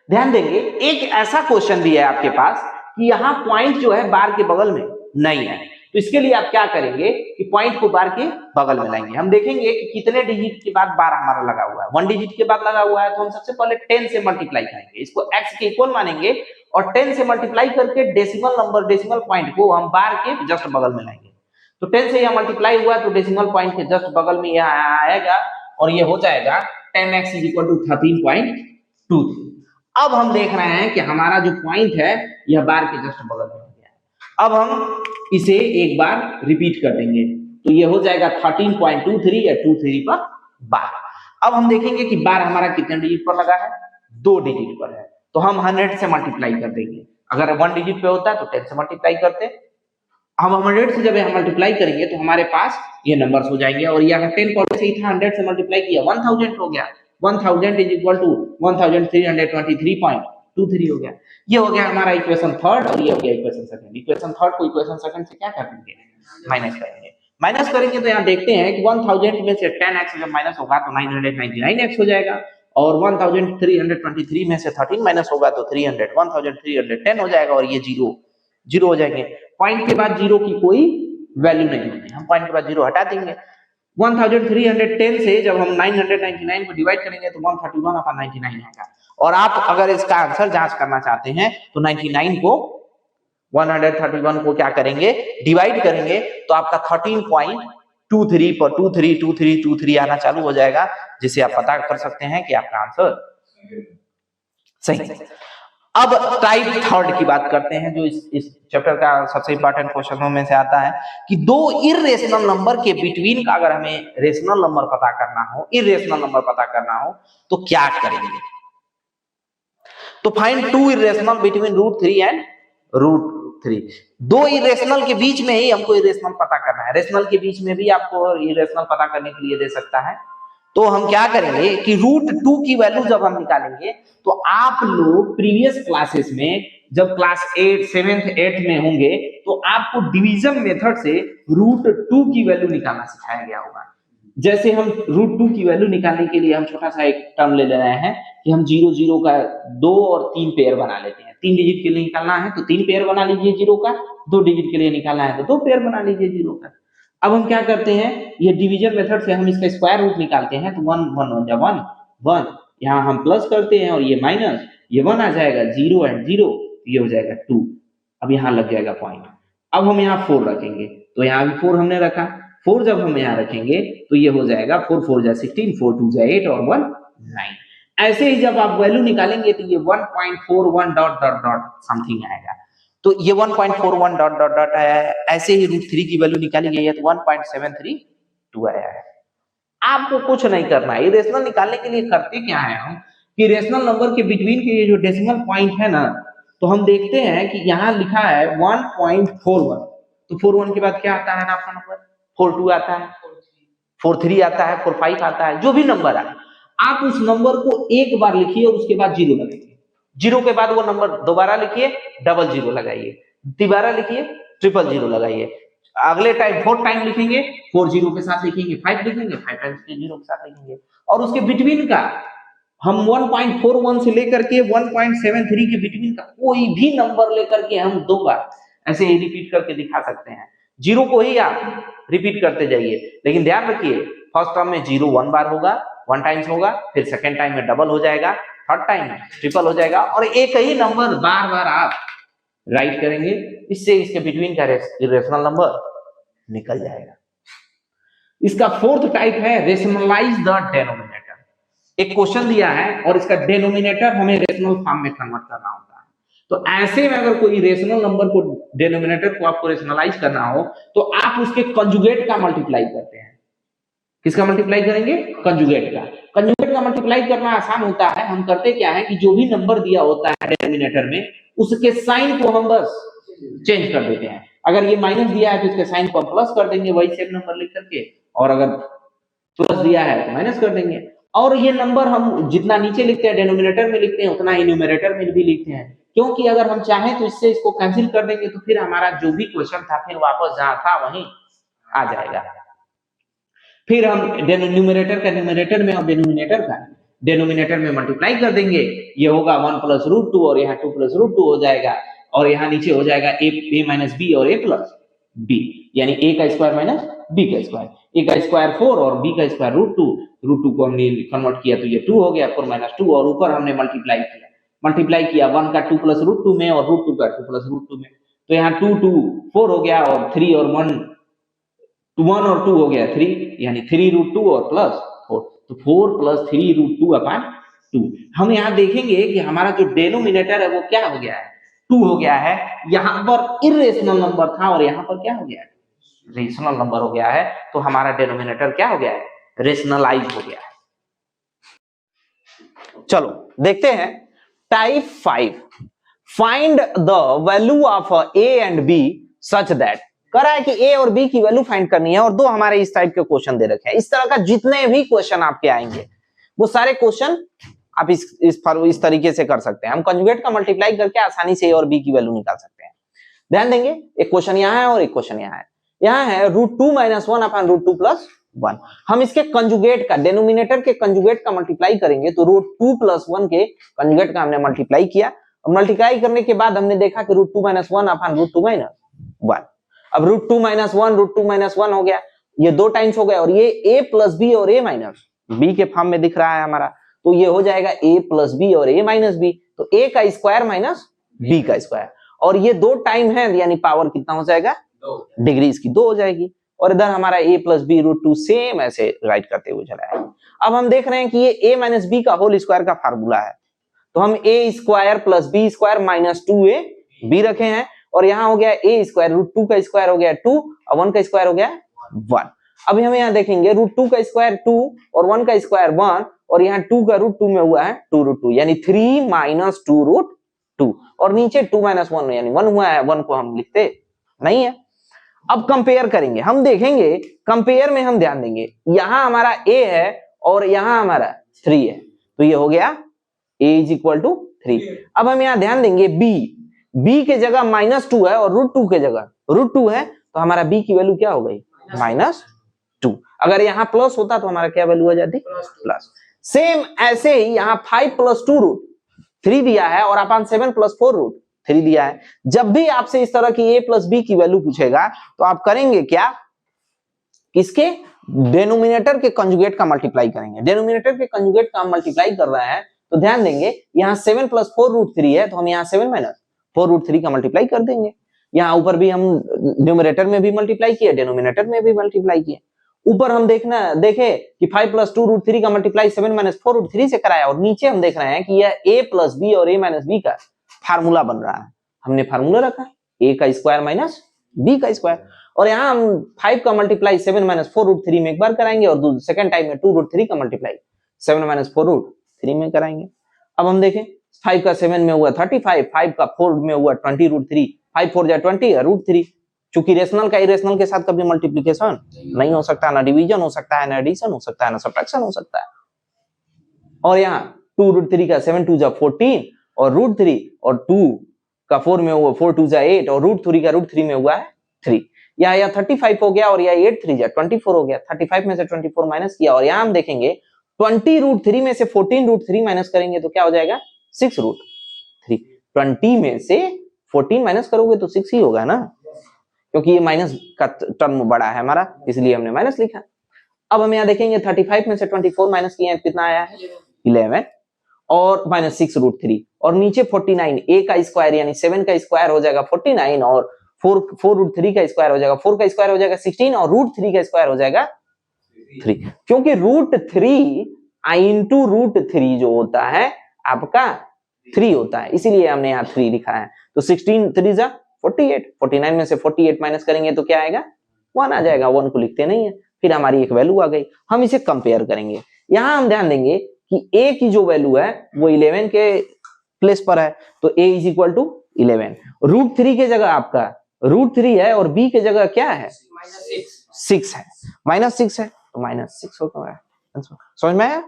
ध्यान देंगे। एक ऐसा क्वेश्चन भी है आपके पास कि यहाँ पॉइंट जो है बार के बगल में नहीं है, तो इसके लिए आप क्या करेंगे कि पॉइंट को बार के बगल में लाएंगे। हम देखेंगे कि कितने डिजिट के बाद बार हमारा लगा हुआ है। 1 डिजिट के बाद लगा हुआ है तो हम सबसे पहले 10 से मल्टीप्लाई करेंगे, इसको x के इक्वल मानेंगे और 10 से मल्टीप्लाई करके डेसिमल नंबर, डेसिमल पॉइंट को हम बार के जस्ट बगल में लाएंगे। तो 10 से यह मल्टीप्लाई हुआ तो डेसिमल पॉइंट के जस्ट बगल में यह आएगा और ये हो जाएगा 10x इज इक्वल टू 13.23। अब हम देख रहे हैं कि हमारा जो पॉइंट है यह बार के जस्ट बगल में हो गया है। अब हम इसे एक बार रिपीट कर देंगे तो ये हो जाएगा 13.23 या 23 पर बार। अब हम देखेंगे कि बार हमारा कितने डिजिट पर लगा है, 2 डिजिट पर है, तो हम 100 से मल्टीप्लाई कर देंगे। अगर 1 डिजिट पे होता है तो 10 से मल्टीप्लाई करते, हम 100 से जब यहाँ मल्टीप्लाई करेंगे तो हमारे पास ये नंबर्स हो जाएंगे, और यहाँ 10 पहले से ही था, 100 से मल्टीप्लाई किया 1000 हो गया, 1000 इज इक्वल टू 1323.23 हो गया। ये हो गया हमारा इक्वेशन थर्ड, और ये हो गया इक्वेशन सेकंड। इक्वेशन थर्ड को इक्वेशन सेकंड से क्या कर देंगे, माइनस करेंगे। माइनस करेंगे तो यहाँ देखते हैं कि 1000 में से 10x जब माइनस होगा तो 999x हो जाएगा, और 1323 में से 13 माइनस होगा तो 1310 हो जाएगा, और ये जीरो हो जाएंगे। पॉइंट के बाद जीरो की कोई वैल्यू नहीं होती, हम पॉइंट के बाद जीरो हटा देंगे। 1310 से जब हम 999 को डिवाइड करेंगे तो 131/99 आएगा। और आप अगर इसका आंसर जांच करना चाहते हैं तो 99 को 131 को क्या करेंगे, डिवाइड करेंगे, तो आपका 13.23 पर 232323 आना चालू हो जाएगा, जिसे आप पता कर सकते हैं कि आपका आंसर सही। अब टाइप थर्ड की बात करते हैं, जो इस चैप्टर का सबसे इंपॉर्टेंट क्वेश्चनों में से आता है कि दो इर्रेशनल नंबर के बिटवीन का अगर हमें रेशनल नंबर पता करना हो, इर्रेशनल नंबर पता करना हो तो क्या करेंगे। तो find 2 irrational between √3 and √3। 2 irrational के बीच में ही हमको इर्रेशनल पता करना है। रेशनल के बीच में भी आपको इर्रेशनल पता करने के लिए दे सकता है। तो हम क्या करेंगे कि √2 की वैल्यू जब हम निकालेंगे तो आप लोग प्रीवियस क्लासेस में जब क्लास 8 7th 8th में होंगे तो आपको डिवीजन मेथड से √2 की वैल्यू निकालना सिखाया गया होगा। जैसे हम √2 की वैल्यू निकालने के लिए हम छोटा सा एक टर्म ले रहे हैं कि हम 0 0 का 2 और 3 पेयर बना लेते हैं। 3 डिजिट के लिए निकालना है तो 3 पेयर बना लीजिए 0 का, 2 डिजिट के लिए निकालना है तो 2 पेयर बना लीजिए 0 का। अब हम क्या करते हैं, ये डिवीजन मेथड से हम इसका स्क्वायर रूट निकालते हैं, तो 1 1 1 1, यहाँ हम प्लस करते हैं और ये माइनस, ये 1 आ जाएगा, 0 एंड 0, ये हो जाएगा 2। अब यहाँ लग जाएगा पॉइंट। अब हम यहाँ 4 रखेंगे, तो यहाँ भी 4 हमने रखा, 4 जब हम यहाँ रखेंगे तो ये हो जाएगा 4 4 जा 16, 4 2 जा 8 और 1 9। ऐसे ही जब आप वैल्यू निकालेंगे तो ये 1.41 डॉट डॉट डॉट समथिंग आएगा। तो ये 1.41 डॉट डॉट डॉट आया है। ऐसे ही √3 की वैल्यू निकाली गई है तो 1.732 आया है। आपको कुछ नहीं करना है। ये रेशनल निकालने के लिए करते क्या है हम कि रेशनल नंबर के बिटवीन के ये जो डेसिमल पॉइंट है ना, तो हम देखते हैं कि यहाँ लिखा है 1.41, तो 41 के बाद क्या आता है ना आपका नंबर, 42 आता है, 43 आता है, 45 आता है, जो भी नंबर आए आप उस नंबर को एक बार लिखिए और उसके बाद 0 लगाइए। 0 के बाद वो नंबर दोबारा लिखिए, 00 लगाइए, दोबारा लिखिए, 000 लगाइए। अगले टाइम 4 टाइम लिखेंगे, 4 0 के साथ लिखेंगे, 5 लिखेंगे, 5 टाइम्स 0 के साथ लिखेंगे, और उसके बिटवीन का हम 1.41 से लेकर के 1.73 के बिटवीन का कोई भी नंबर लेकर के हम 2 बार ऐसे ही रिपीट करके दिखा सकते हैं। 0 को ही आप रिपीट करते जाइए, लेकिन ध्यान रखिए फर्स्ट टर्म में 0 1 बार होगा, 1 टाइम्स होगा, फिर सेकेंड टाइम में डबल हो जाएगा, थर्ड टाइम में ट्रिपल हो जाएगा, और एक ही नंबर बार बार आप राइट करेंगे, इससे इसके बिटवीन का इरेशनल नंबर निकल जाएगा। इसका फोर्थ टाइप है रेशनलाइज द डेनोमिनेटर। एक क्वेश्चन दिया है और इसका डेनोमिनेटर हमें रेशनल फॉर्म में कन्वर्ट करना होता है। तो ऐसे में अगर कोई रेशनल नंबर को डेनोमिनेटर को आपको रेशनलाइज करना हो तो आप उसके कंजुगेट का मल्टीप्लाई करते हैं। किसका मल्टीप्लाई करेंगे, कंजुगेट का। कंजुगेट का मल्टीप्लाई करना आसान होता है। हम करते क्या है कि जो भी नंबर दिया होता है डेनोमिनेटर में उसके साइन को हम बस चेंज कर देते हैं। अगर ये माइनस दिया है तो इसके साइन को हम प्लस कर देंगे वही सेम नंबर लिख करके, और अगर प्लस दिया है तो माइनस कर देंगे। और ये नंबर हम जितना नीचे लिखते हैं डेनोमिनेटर में लिखते हैं उतना ही न्यूमरेटर में भी लिखते हैं, क्योंकि अगर हम चाहें तो इससे इसको कैंसिल कर देंगे तो फिर हमारा जो भी क्वेश्चन था फिर वापस जहां था वहीं आ जाएगा। फिर हम न्यूमरेटर का न्यूमरेटर में और डिनोमिनेटर का डिनोमिनेटर में मल्टीप्लाई कर देंगे। ये होगा 1 + √2 और यहाँ 2 + √2 हो जाएगा, और यहाँ नीचे हो जाएगा a - b और a + b, यानी a का स्क्वायर माइनस b का स्क्वायर। a का स्क्वायर 4 और b का स्क्वायर √2 को हमने कन्वर्ट किया तो ये 2 हो गया, 4 - 2, और ऊपर हमने मल्टीप्लाई किया 1 का 2 + √2 में और √2 का 2 + √2 में, तो यहाँ 2 2 4 हो गया, और 3 और 1 और 2 हो गया 3, यानी 3 √2 और प्लस 4, तो 4 + 3 √2/2। हम यहाँ देखेंगे कि हमारा जो डेनोमिनेटर है वो क्या हो गया है, 2 हो गया है। यहाँ पर इर्रेशनल नंबर था और यहाँ पर क्या हो गया है, रेशनल नंबर हो गया है। तो हमारा डेनोमिनेटर क्या हो गया है, रेशनलाइज हो गया है। चलो देखते हैं type 5, find the value of a and b such that. कह रहा है कि ए और बी की वैल्यू फाइंड करनी है और दो हमारे इस टाइप के क्वेश्चन दे रखे हैं। इस तरह का जितने भी क्वेश्चन आपके आएंगे वो सारे क्वेश्चन आप इस तरीके से कर सकते हैं। हम कंजुगेट का मल्टीप्लाई करके आसानी से ए और बी की वैल्यू निकाल सकते हैं। ध्यान देंगे, एक क्वेश्चन यहाँ है और एक क्वेश्चन यहाँ है। यहाँ है √2 - 1 अपॉन √2 + 1। हम इसके कंजुगेट का, डेनोमिनेटर के कंजुगेट का मल्टीप्लाई करेंगे तो √2 + 1 के कंजुगेट का हमने मल्टीप्लाई किया। मल्टीप्लाई करने के बाद हमने देखा कि √2 - 1 अपॉन √2 - 1। अब √2 - 1 √2 - 1 हो गया, ये 2 टाइम्स हो गया और ये a + b और a - b के फॉर्म में दिख रहा है हमारा, तो ये हो जाएगा a + b और a - b, तो a का स्क्वायर माइनस b का स्क्वायर, और ये 2 टाइम है यानी पावर कितना हो जाएगा, 2 डिग्री इसकी 2 हो जाएगी। और इधर हमारा a + b √2 सेम ऐसे राइट करते हुए चला है। अब हम देख रहे हैं कि ये a - b का होल स्क्वायर का फार्मूला है, तो हम a² + b² - 2ab रखे हैं, और यहाँ हो गया a स्क्वायर, √2 का स्क्वायर हो गया 2 और 1 का स्क्वायर हो गया 1। अभी हम यहाँ देखेंगे √2 का स्क्वायर 2 और 1 का स्क्वायर 1, और यहाँ 2 का √2 में हुआ है 2√2 यानी 3 - 2√2, और नीचे 2 - 1 यानी 1 हुआ है, 1 को हम लिखते नहीं है। अब कंपेयर करेंगे, हम देखेंगे कंपेयर में हम ध्यान देंगे, यहाँ हमारा a है और यहाँ हमारा 3 है, तो ये हो गया a = 3। अब हम यहाँ ध्यान देंगे b के जगह -2 है और √2 के जगह √2 है, तो हमारा b की वैल्यू क्या हो गई, -2। अगर यहाँ प्लस होता तो हमारा क्या वैल्यू आ जाती, प्लस। सेम ऐसे ही यहाँ 5 + 2√3 दिया है और अपन 7 + 4√3 दिया है। जब भी आपसे इस तरह की a + b की वैल्यू पूछेगा तो आप करेंगे क्या, किसके, डेनोमिनेटर के कंजुगेट का मल्टीप्लाई करेंगे। डेनोमिनेटर के कंजुगेट का मल्टीप्लाई कर रहा है तो ध्यान देंगे यहाँ 7 + 4√3 है, तो हम यहाँ 7 - 4√3 का मल्टीप्लाई कर देंगे। यहाँ ऊपर भी हम न्यूमरेटर में भी मल्टीप्लाई किया, डेनोमिनेटर में भी मल्टीप्लाई किया। ऊपर हम देखे कि 5 + 2√3 का मल्टीप्लाई 7 - 4√3 से कराया, और नीचे हम देख रहे हैं कि यह a + b और a - b का फार्मूला बन रहा है। हमने फार्मूला रखा a का स्क्वायर माइनस b का स्क्वायर, और यहाँ हम 5 का मल्टीप्लाई 7 - 4√3 में एक बार कराएंगे और सेकंड टाइम में 2√3 का मल्टीप्लाई 7 - 4√3 में कराएंगे। अब हम देखें 5 का 7 में हुआ 35, 5 का 4 में हुआ 20√3, 5 4 = 20 √3। चूंकि रेशनल का इरेशनल के साथ कभी मल्टीप्लिकेशन नहीं हो सकता, ना डिवीजन हो सकता है, ना एडिशन हो सकता है, ना सब्ट्रैक्शन हो सकता है। और यहाँ 2√3 का 7 2 = 14 और √3, और 2 का 4 में हुआ 4 2 = 8 और √3 का √3 में हुआ है 3। यहाँ 35 हो गया और यहाँ 8 3 = 24 हो गया। 35 में से 24 माइनस किया, और यहाँ हम देखेंगे 20√3 में से 14√3 माइनस करेंगे तो क्या हो जाएगा, 6√3। 20 में से 14 माइनस करोगे तो 6 ही होगा ना, क्योंकि ये माइनस का टर्म बड़ा है हमारा, इसलिए हमने माइनस लिखा। अब हम यहाँ देखेंगे 35 में से 24 माइनस किए कितना आया है, 11 और -6√3, और नीचे 49, a का स्क्वायर यानी 7 का स्क्वायर हो जाएगा 49, और 4√3 का स्क्वायर हो जाएगा, 4 का स्क्वायर हो जाएगा 16, और √3 का स्क्वायर हो जाएगा 3, क्योंकि √3 into √3 जो होता है आपका 3 होता है, इसीलिए हमने यहाँ 3 लिखा है। तो 16 3 = 48, 49 में से 48 माइनस करेंगे तो क्या आएगा, 1 आ जाएगा। 1 को लिखते नहीं है, फिर हमारी एक वैल्यू आ गई। हम इसे कंपेयर करेंगे। यहाँ हम ध्यान देंगे कि a की जो वैल्यू है वो 11 के प्लेस पर है, तो a = 11। √3 के जगह आपका √3 है और b के जगह क्या है, -6 है, -6 है, तो -6 होगा। समझ में आया?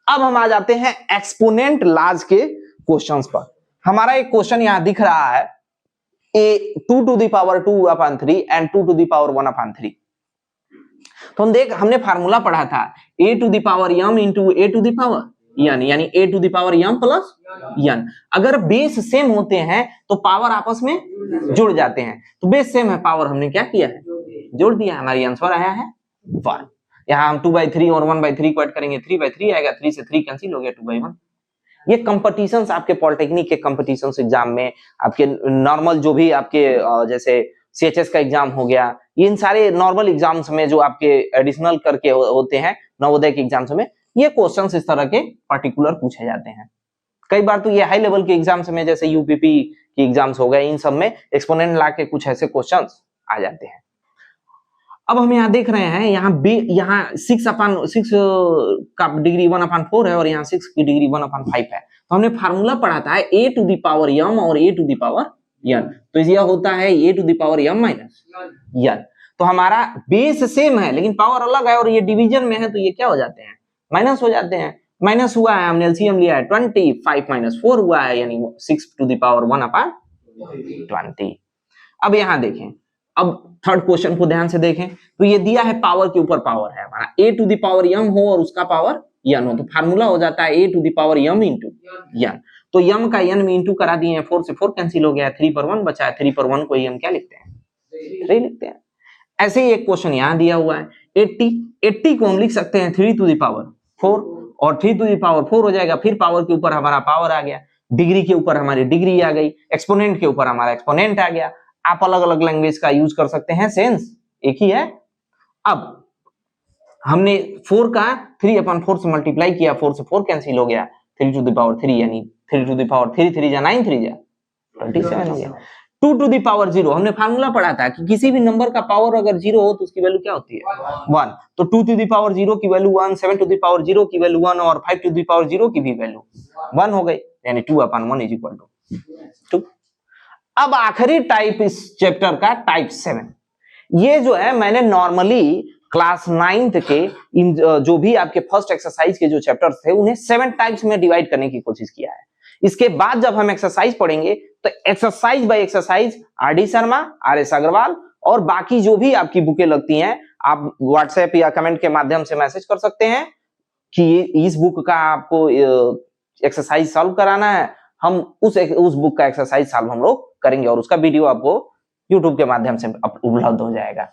अब हम आ जाते हैं एक्सपोनेंट लाज के क्वेश्चंस पर। हमारा एक क्वेश्चन यहाँ दिख रहा है, a 2⁻2/3 एंड 2⁻1/3। तो हमने फार्मूला पढ़ा था a⁻m into a⁻n यानी a⁻m + n। अगर बेस सेम होते हैं तो पावर आपस में जुड़ जाते हैं, तो बेस सेम है, पावर हमने क्या किया है, जोड़ दिया। हमारी आंसर आया है 1। यहाँ हम 2/3 और 1/3 को ऐड करेंगे, 3/3 आएगा, 3 से 3 कैंसिल हो गया, 2/1। ये कंपटीशंस आपके पॉलिटेक्निक के कंपटीशंस एग्जाम में, आपके नॉर्मल जो भी आपके जैसे CHS का एग्जाम हो गया, इन सारे नॉर्मल एग्जाम्स में जो आपके एडिशनल करके होते हैं नवोदय के एग्जाम्स में, ये क्वेश्चंस इस तरह के पर्टिकुलर पूछे जाते हैं। कई बार तो ये हाई लेवल के एग्जाम्स में जैसे UPP के एग्जाम्स हो गए, इन सब में एक्सपोनेंट ला के कुछ ऐसे क्वेश्चंस आ जाते हैं। अब हम यहाँ देख रहे हैं, यहाँ 6/6 का डिग्री 1/4 है और यहाँ 6 की डिग्री 1/5 है। तो हमने फार्मूला पढ़ा था a to the power m और a to the power n, तो यह होता है a to the power m minus n। तो हमारा बेस सेम है लेकिन पावर अलग है और ये डिवीजन में है, तो ये क्या हो जाते हैं, माइनस हो जाते हैं। माइनस हुआ है, हमने एलसीएम लिया है 20, 5 - 4 हुआ है, यानी 6 टू द पावर 1/20। अब यहाँ देखें, अब थर्ड क्वेश्चन को ध्यान से देखें, तो ये दिया है पावर के ऊपर पावर है हमारा, a to the power m हो और उसका पावर n हो, तो फार्मूला हो जाता है a to the power m into n। तो m का n में इंटू करा दिए हैं, 4 से 4 कैंसिल हो गया, 3 पर 1 बचा है, 3 पर 1 को ही हम क्या लिखते हैं, 3 लिखते हैं। ऐसे ही एक क्वेश्चन यहाँ दिया हुआ है 80 को हम लिख सकते हैं 3 टू द पावर 4 और 3 टू द पावर 4 हो जाएगा, फिर पावर के ऊपर हमारा पावर आ गया, डिग्री के ऊपर हमारी डिग्री आ गई, एक्सपोनेंट के ऊपर हमारा एक्सपोनेंट आ गया। आप अलग अलग लैंग्वेज का यूज कर सकते हैं, सेंस एक ही है। अब हमने 4 का 3/4 से मल्टीप्लाई किया, 4 से 4 कैंसिल हो गया, 3 टू द पावर 3 यानी 3 टू द पावर 3 जा 9 3 जा 27 हो गया। 2 टू द पावर 0, हमने फार्मूला पढ़ा था कि किसी भी नंबर का पावर अगर 0 हो तो उसकी वैल्यू क्या होती है, 1। तो 2 टू द पावर 0 की वैल्यू 1, 7 टू द पावर 0 की वैल्यू 1 और 5 टू द पावर 0 की भी वैल्यू 1 हो गई, यानी 2/1 = 2। अब आखिरी टाइप इस चैप्टर का टाइप 7, ये जो है मैंने नॉर्मली क्लास 9th के इन जो भी आपके फर्स्ट एक्सरसाइज के जो चैप्टर्स थे उन्हें 7 टाइप्स में डिवाइड करने की कोशिश किया है। इसके बाद जब हम एक्सरसाइज पढ़ेंगे तो exercise by exercise R D. Sharma, R S. Agrawal और बाकी जो भी आपकी बुकें लगती हैं, आप व्हाट्सएप या कमेंट के माध्यम से मैसेज कर सकते हैं कि इस बुक का आपको एक्सरसाइज सॉल्व कराना है, हम उस बुक का एक्सरसाइज सॉल्व हम लोग करेंगे और उसका वीडियो आपको YouTube के माध्यम से उपलब्ध हो जाएगा।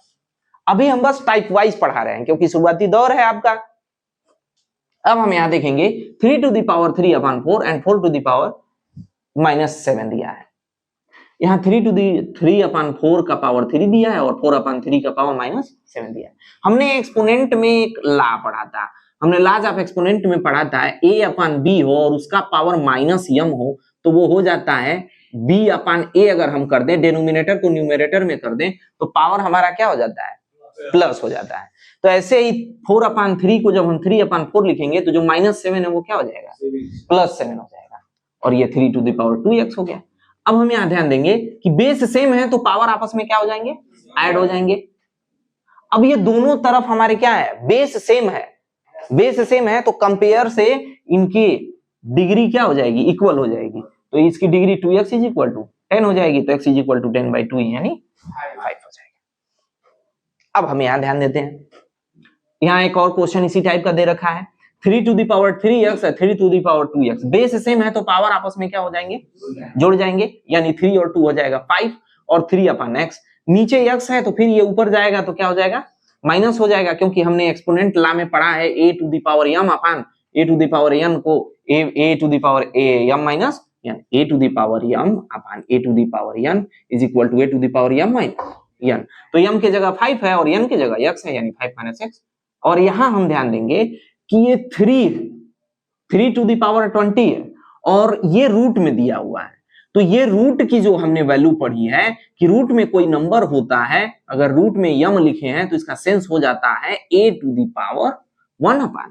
अभी हम बस टाइप वाइज पढ़ा रहे हैं क्योंकि शुरुआती दौर है आपका। अब हम यहाँ देखेंगे 3 to the power 3/4 and 4 to the power -7 दिया है। यहाँ 3/4 का पावर 3 दिया है और 4/3 का पावर -7 दिया है। हमने एक्सपोनेंट में एक ला पढ़ा था, हमने लाज ऑफ एक्सपोनेंट में पढ़ा था a/b हो और उसका पावर -m हो तो वो हो जाता है b/a। अगर हम कर दें, डिनोमिनेटर को न्यूमरेटर में कर दें तो पावर हमारा क्या हो जाता है, प्लस हो जाता है। तो ऐसे ही 4/3 को जब हम 3/4 लिखेंगे तो जो -7 है वो क्या हो जाएगा, +7 हो जाएगा और ये 3 टू द पावर 2x हो गया। अब हम यहाँ ध्यान देंगे कि बेस सेम है तो पावर आपस में क्या हो जाएंगे, ऐड हो जाएंगे। अब ये दोनों तरफ हमारे क्या है, बेस सेम है, बेस सेम है तो कंपेयर से इनकी डिग्री क्या हो जाएगी, इक्वल हो जाएगी। तो इसकी डिग्री 2x = 10 हो जाएगी, तो x = 10/2 यानी 5 हो जाएगा। अब हम यहाँ ध्यान देते हैं, यहाँ एक और क्वेश्चन इसी टाइप का दे रखा है 3 टू द पावर 3x है 3 to the power 2x, base same है तो पावर आपस में क्या हो जाएंगे, जोड़ जाएंगे, यानी 3 और 2 हो जाएगा 5 और 3/x। नीचे x है तो फिर ये ऊपर जाएगा तो क्या हो जाएगा, माइनस हो जाएगा, क्योंकि हमने एक्सपोनेंट ला में पढ़ा है a to the power m upon a to the power n को a to the power m minus n, a to the power m upon a to the power n is equal to a to the power m minus n। तो m की जगह 5 है और n की जगह x है, यानी 5 - x। और यहां हम ध्यान देंगे कि ये 3 टू द पावर 20 है और ये रूट में दिया हुआ है, तो ये रूट की जो हमने वैल्यू पढ़ी है कि रूट में कोई नंबर होता है, अगर रूट में m लिखे हैं तो इसका सेंस हो जाता है a to the power 1/m,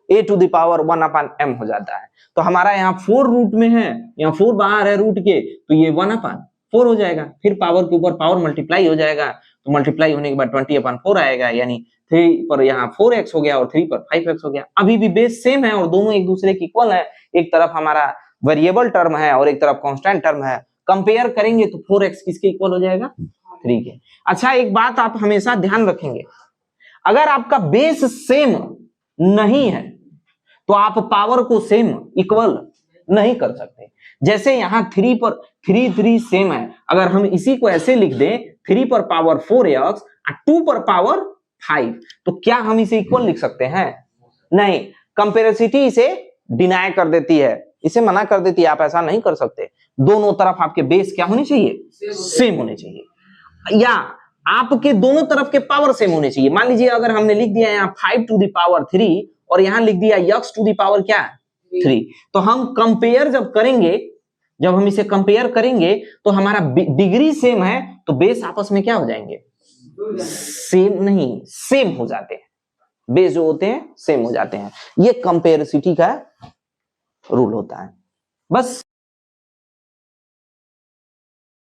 a to the power 1/m हो जाता है। तो हमारा यहाँ 4 रूट में है, यहाँ 4 बाहर है रूट के, तो ये 1/4 हो जाएगा, फिर पावर के ऊपर पावर मल्टीप्लाई हो जाएगा, तो मल्टीप्लाई होने के बाद 20/4 आएगा, यानी 3 पर यहाँ 4x हो गया और 3 पर 5x हो गया। अभी भी बेस सेम है और दोनों एक दूसरे के इक्वल है, एक तरफ हमारा वेरिएबल टर्म है और एक तरफ कांस्टेंट टर्म है, कंपेयर करेंगे तो 4x किसके इक्वल हो जाएगा, 3 के। अच्छा, एक बात आप हमेशा ध्यान रखेंगे, अगर आपका बेस सेम नहीं है तो आप पावर को सेम इक्वल नहीं कर सकते। जैसे यहाँ 3 पर 3 सेम है, अगर हम इसी को ऐसे लिख दें 3 पर पावर 4x 2 पर पावर 5, तो क्या हम इसे इक्वल लिख सकते हैं, नहीं, कंपेरेसिटी इसे डिनाई कर देती है, इसे मना कर देती है, आप ऐसा नहीं कर सकते। दोनों तरफ आपके बेस क्या होने चाहिए, सेम होने चाहिए, या आपके दोनों तरफ के पावर सेम होने चाहिए। मान लीजिए अगर हमने लिख दिया यहाँ 5 टू द पावर 3 और यहाँ लिख दिया x टू द पावर क्या 3, तो हम कंपेयर जब करेंगे, जब हम इसे कंपेयर करेंगे तो हमारा डिग्री सेम है तो बेस आपस में क्या हो जाएंगे, सेम नहीं, सेम हो जाते हैं। बेस जो होते हैं सेम हो जाते हैं। ये कंपेरिसिटी का रूल होता है। बस